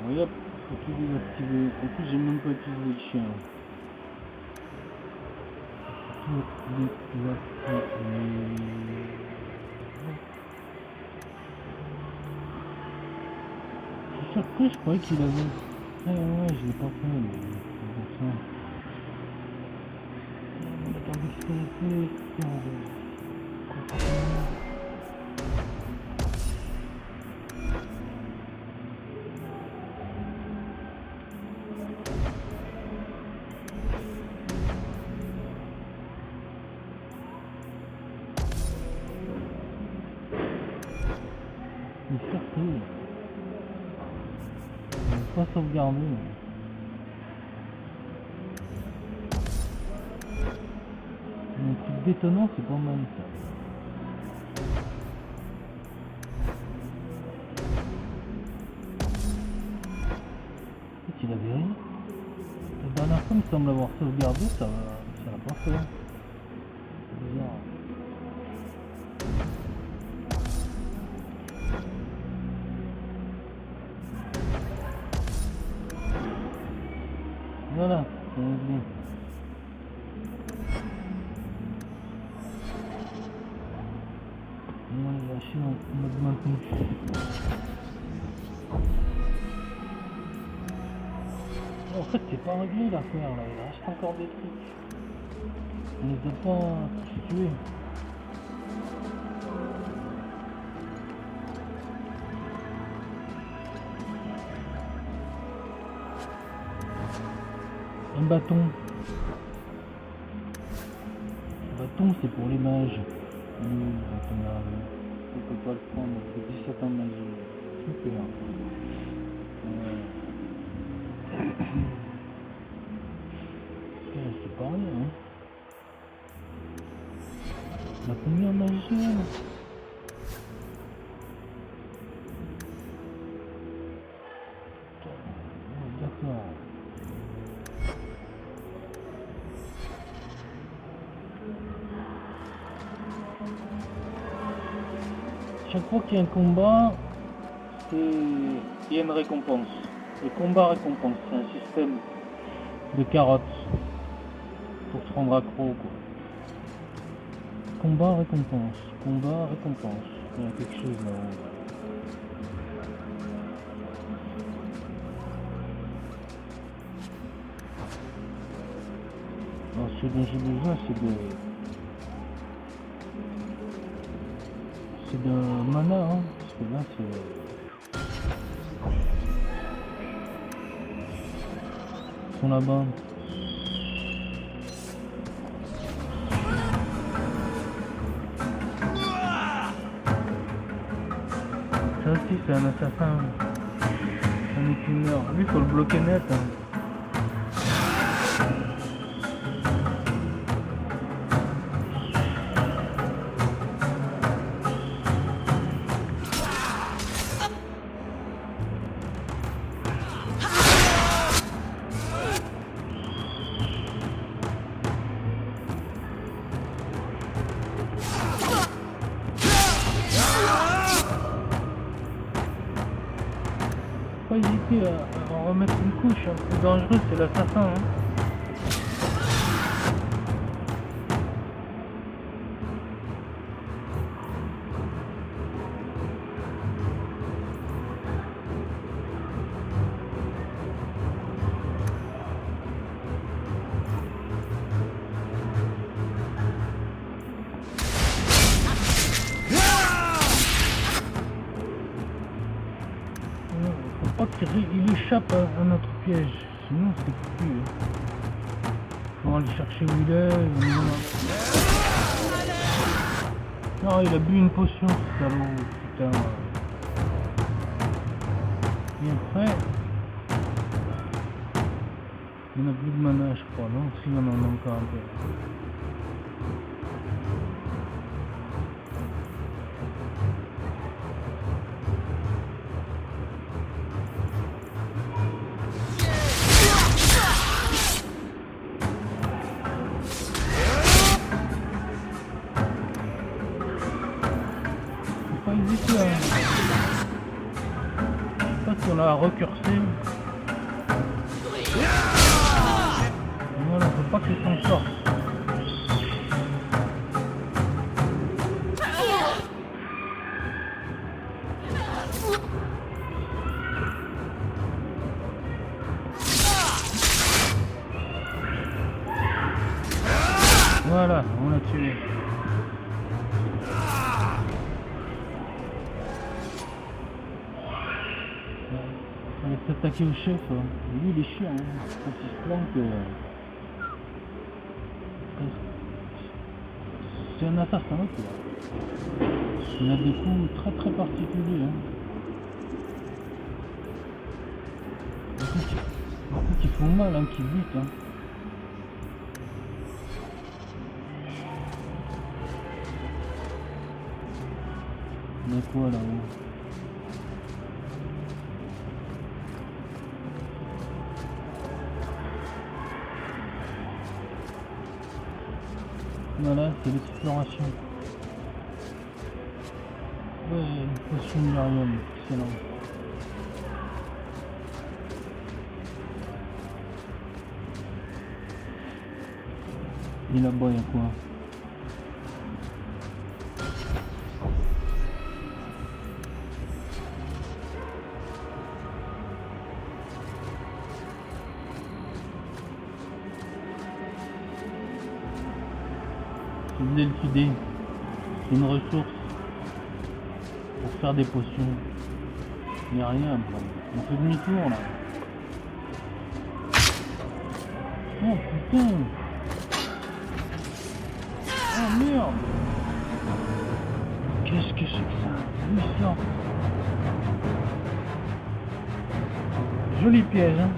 Oui, hop, faut tout désactiver. En plus, j'ai même pas utilisé le chien. Tout désactiver. Je suis surpris, je croyais qu'il avait. Ouais, je l'ai pas fait. Mais... La carte d'expérience, mais surtout, on ne pas sauvegarder. Un truc détonnant, c'est pas mal ça. En fait, il avait rien. La dernière fois, il me semble avoir sauvegardé, ça l'a pas fait. C'est bizarre. Voilà, c'est réglé. On va lâcher en mode maintenu. En fait, c'est pas réglé l'affaire là, il reste encore des trucs. On les a pas tués. Un bâton. Le bâton, c'est pour les mages. On peut pas le prendre, c'est 17 ans de magie. Super. C'est pas rien, hein. On a combien en magie là? D'accord. Chaque fois qu'il y a un combat, il y a une récompense. Le combat récompense, c'est un système de carottes pour se rendre accro, quoi. Combat récompense, combat récompense. Il y a quelque chose là-haut. Alors, ce dont j'ai besoin, c'est de mana, hein, parce que là c'est... Ils sont là-bas. Ça aussi c'est un assassin. Un écumeur. Lui faut le bloquer net. Hein. Pas hésiter à en remettre une couche, hein. Le plus dangereux c'est l'assassin. Hein. Faut pas qu'il échappe à notre piège, sinon c'est foutu. Hein. Faut aller chercher où il est. Non, il a bu une potion, ce salaud, putain. Et après, il n'a plus de mana, je crois, non? Si, on en a encore un peu. Je sais pas si on l'a recursé. Voilà, faut pas qu'il s'en sorte. Voilà, on l'a tué. On va s'attaquer au chef. Lui il est chiant, hein. Quand il se planque. C'est un assassin quoi. Il a des coups très très particuliers. Hein. Des coups qui font mal, hein, qui butent. Hein. Il y a quoi là-haut? Voilà, c'est l'exploration. Ouais, une potion d'Urium, excellent. Et là-bas, il y a quoi? C'est l'elfidé, c'est une ressource pour faire des potions. Il n'y a rien, bro. On fait demi-tour là. Oh putain! Oh merde! Qu'est-ce que c'est que ça? D'où il sort? Joli piège, hein?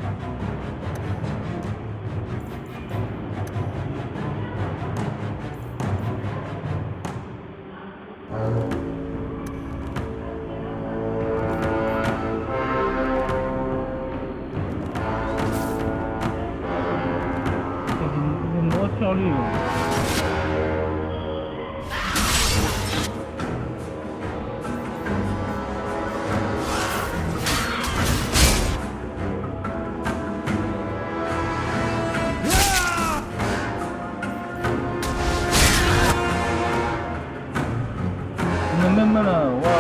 sur lui. On est même là, waouh.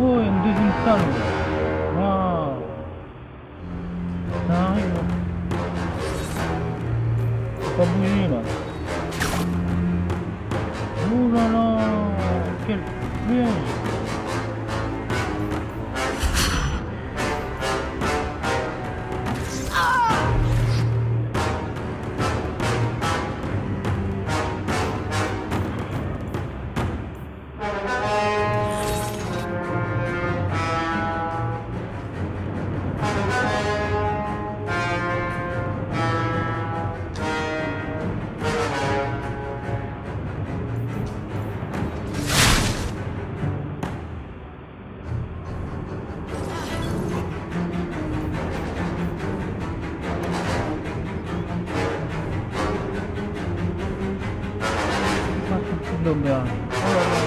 Oh, il y a une deuxième salle. Waouh. Ça arrive. Faut pas bouger là. Oh là là. Quel piège. L'auberge. Oh là là.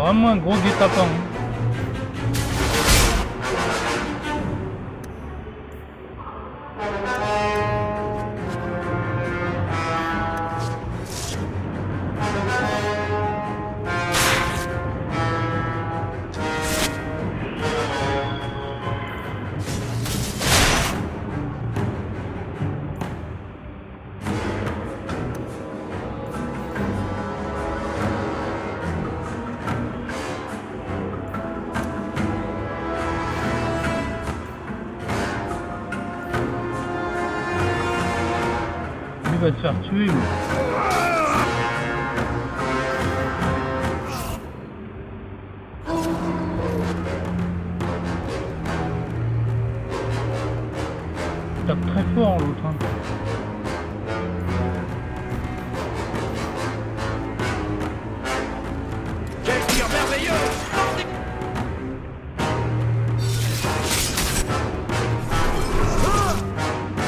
vraiment un gros guet-apens. Il va te faire tuer. Il tape très fort l'autre. Hein. Quel tir merveilleux!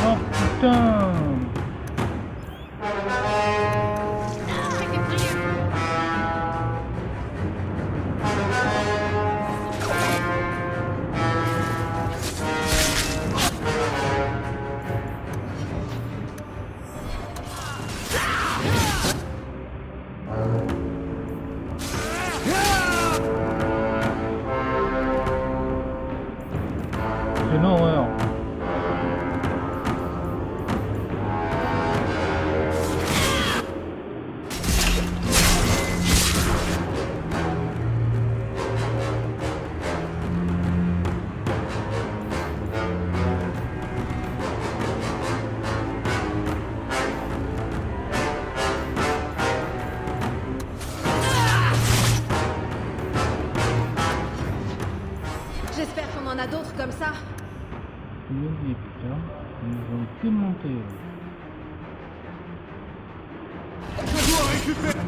Oh putain! C'est une horreur. J'espère qu'on en a d'autres comme ça. Il me dit, putain, ils nous ont démonté. Je dois récupérer.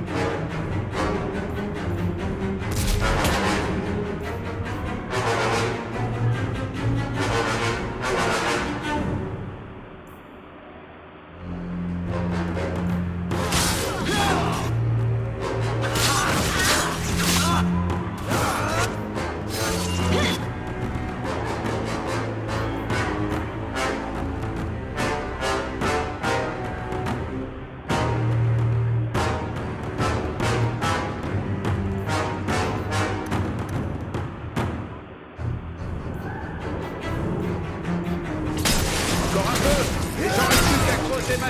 Encore un peu, et j'aurais plus qu'à creuser ma...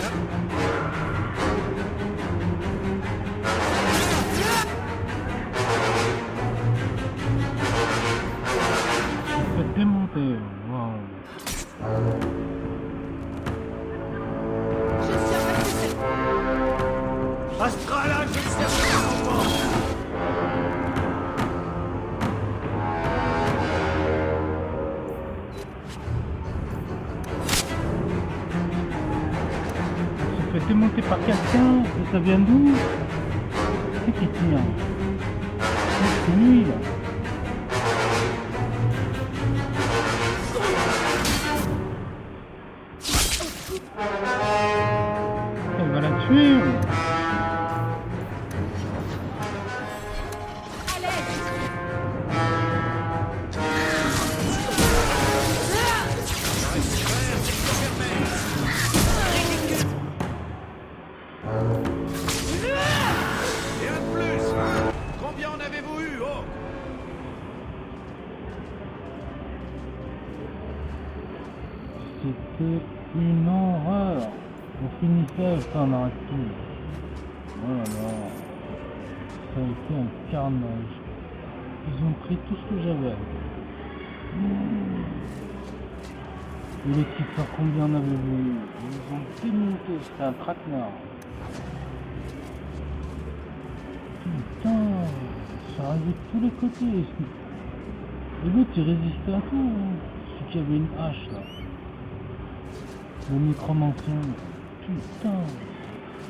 Il se fait démonter. Waouh. Astrala, je ne sais pas comment. Il se fait démonter par quelqu'un. Et ça vient d'où? C'est qui tire? C'est lui là. Il va la tuer. Et un de plus. Combien en avez-vous eu, oh? C'était une horreur. On finissait, ça on arrête tout. Oh là là. Ça a été un carnage. Ils ont pris tout ce que j'avais. Et les titres, combien en avez-vous eu? Ils ont démonté, c'était un traquenard. Putain, ça arrivait de tous les côtés. Et l'autre il résistait à tout. Celui qui avait une hache là. Le nécromancien. Putain,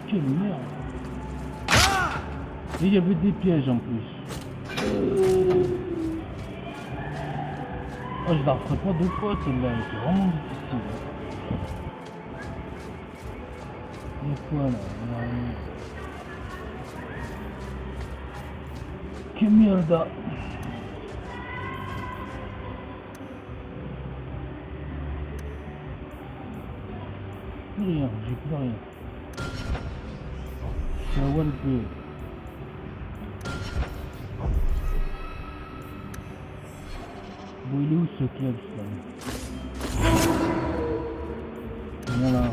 quelle merde. Et il y avait des pièges en plus. Oh, je la referai pas deux fois celle-là, elle était vraiment difficile. Des fois là, Que mierda. Rien, j'ai plus rien. C'est un one peu. Bon, il est où ce club ça? Voilà.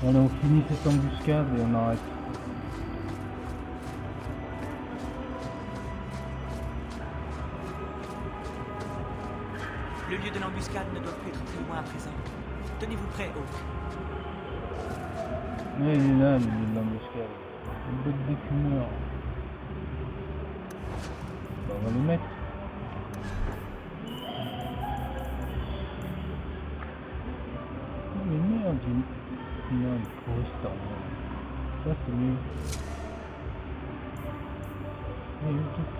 Allez, on finit cette embuscade et on arrête. Le lieu de l'embuscade ne doit plus être très loin à présent. Tenez-vous prêts, Hawk. Ouais, il est là, le lieu de l'embuscade. Une botte d'écumeur. Bah, on va le mettre. Oh, mais merde, non, il faut rester. Ça, c'est mieux. Et le truc,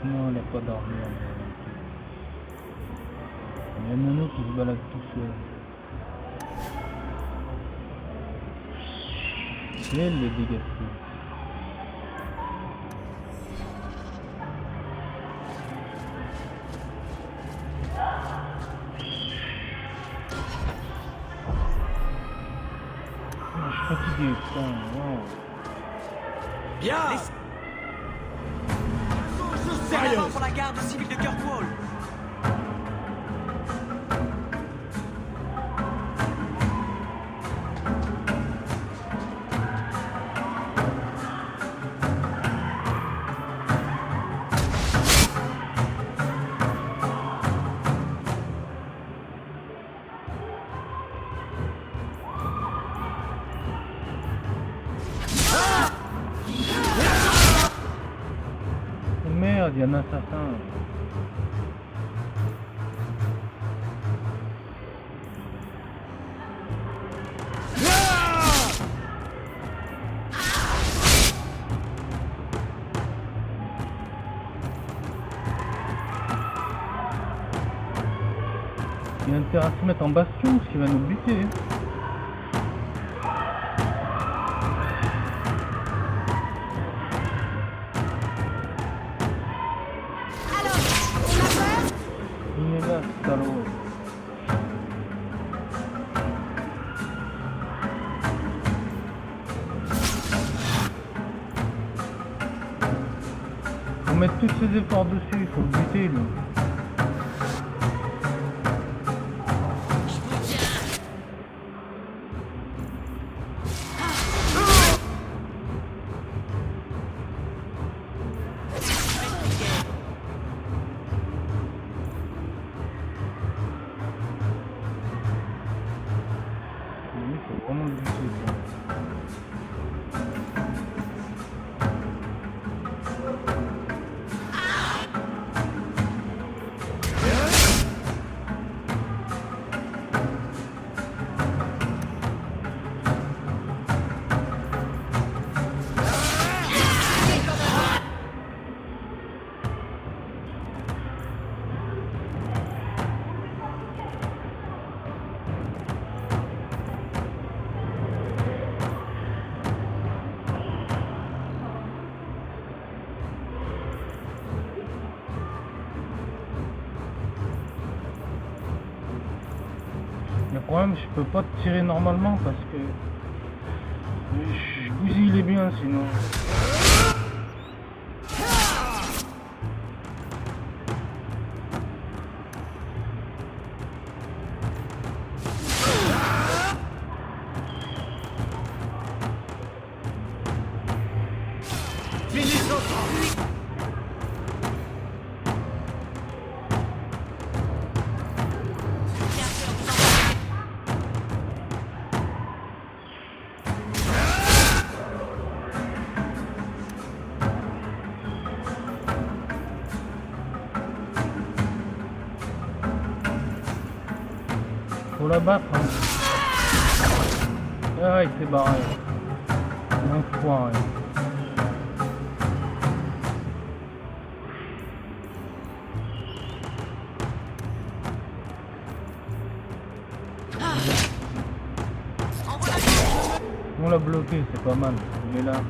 non, elle n'a pas d'armure. Il y a un nano qui se balade tout seul. C'est elle le dégâts de feu. Je suis fatigué, putain. Wow. Bien. C'est l'avant pour la garde civile de Kirkwall. Merde, il y a un assassin. Il a intérêt à se mettre en bastion parce qu'il va nous buter. Il est là, ce salaud. Faut mettre tous ses efforts dessus, il faut le buter lui. Il faut vraiment le buter. Le problème, je peux pas tirer normalement parce que je bousille les biens sinon. Faut la battre hein. Ah il s'est barré. L'enfoiré. On l'a bloqué, c'est pas mal. Il est là.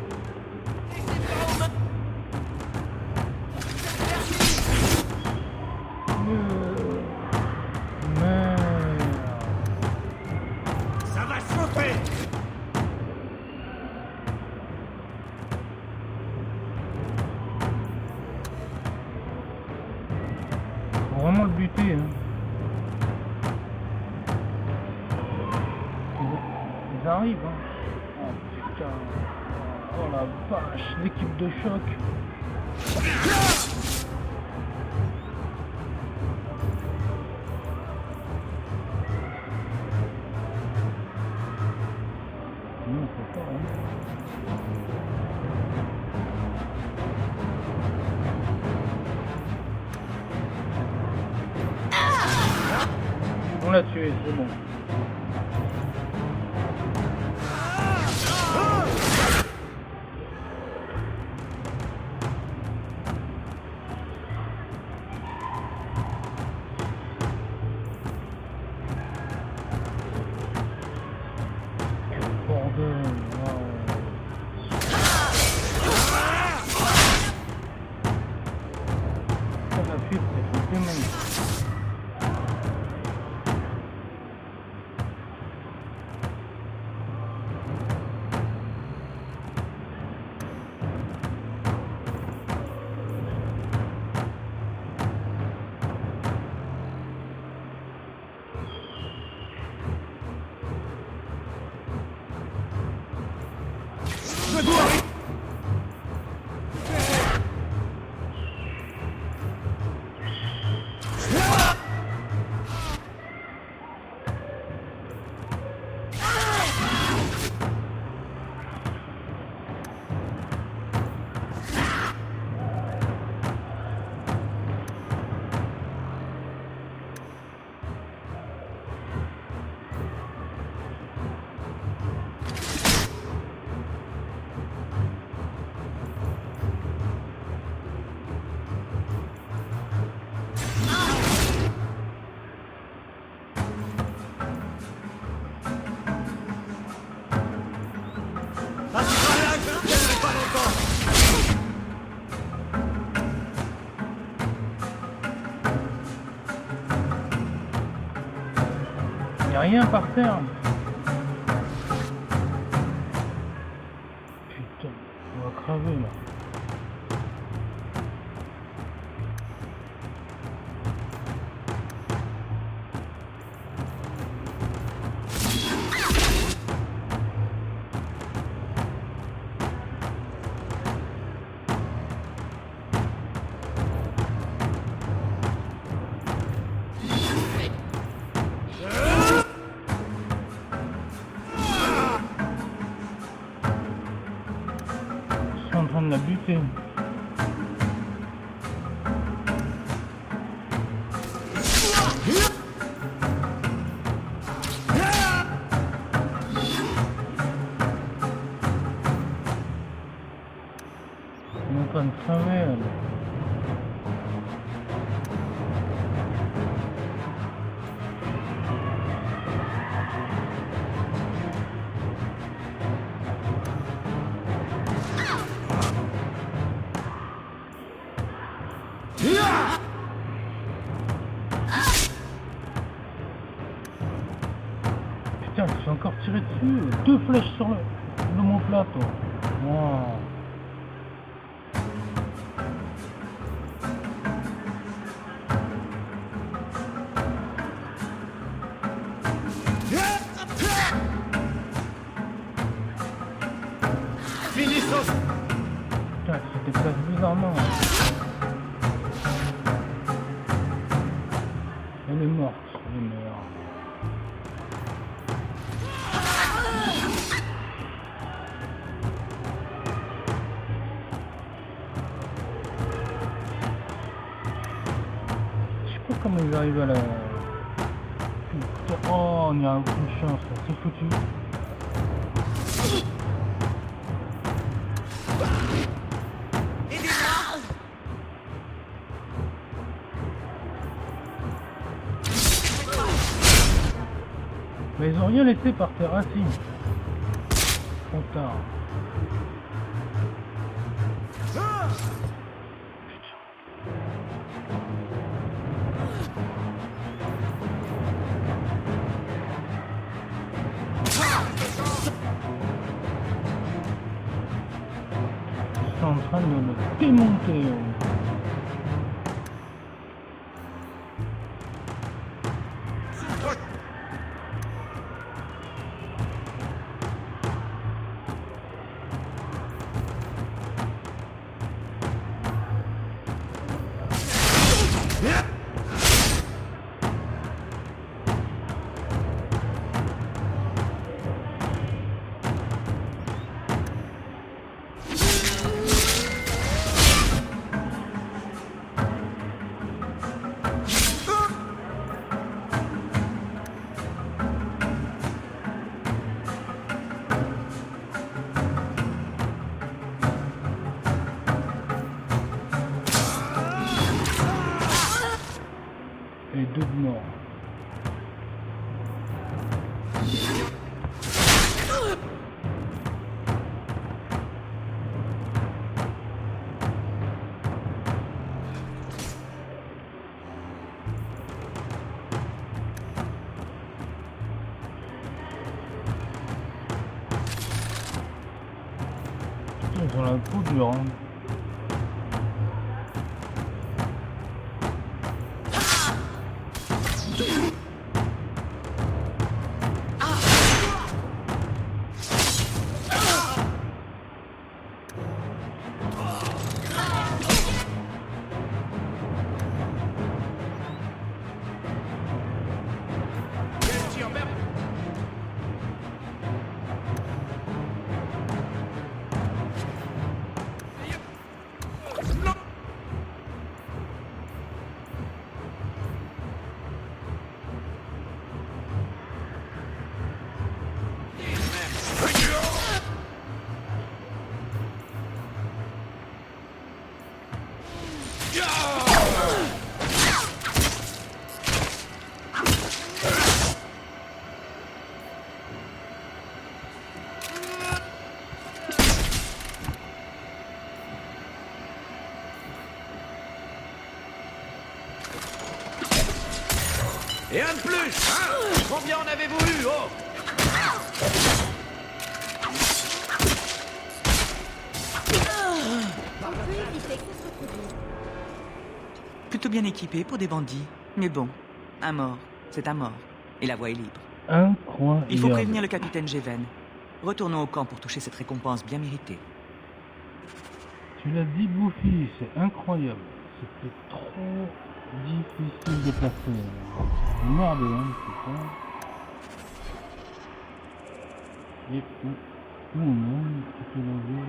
ils arrivent. Hein. Oh putain. Oh la vache, l'équipe de choc. Non, c'est pas, hein. On l'a tué, c'est bon. Il n'y a rien par terre. Putain, on va crever là. En train de la buter. On est en train de crever elle. Putain, je suis encore tiré dessus. 2 flèches sur l'omoplate. Wow. Putain, il se déplace bizarrement. Elle est morte, elle est morte. Je sais pas comment ils arrivent à la... Putain, oh, on n'y a aucune chance, là. C'est foutu. Mais ils ont rien laissé par terre, ah si. Trop tard. Ils sont en train de le démonter. mort. Ils ont la peau dure, hein. Et un de plus, hein? Combien en avez-vous eu, oh? Plutôt bien équipé pour des bandits. Mais bon, un mort, c'est un mort. Et la voie est libre. Incroyable. Il faut prévenir le capitaine Géven. Retournons au camp pour toucher cette récompense bien méritée. Tu l'as dit, Bouffi, c'est incroyable. C'était trop difficile de placer. Merde, hein, putain. Et non, tu peux l'enlever.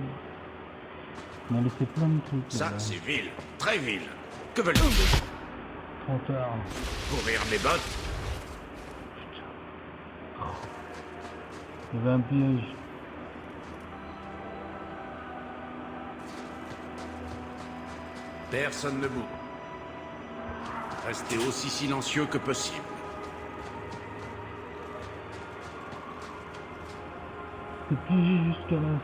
On a laissé plein de trucs. Ça, là. c'est vil, très vil. Que veulent-ils? Trop tard. Pourrir mes bottes? Il y avait un piège. Personne ne bouge. Restez aussi silencieux que possible. C'est piégé jusqu'à là.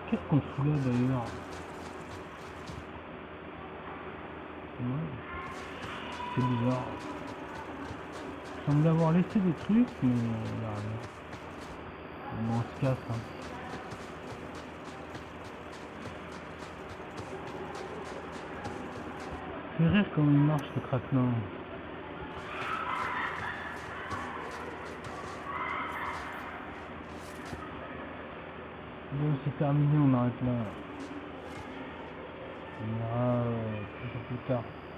Qu'est-ce qu'on fout là d'ailleurs? Ouais. C'est bizarre. Il semble avoir laissé des trucs, mais là, on se casse. Hein. C'est rire comment il marche ce craquelin. Bon, c'est terminé, on arrête là. On verra plus tard.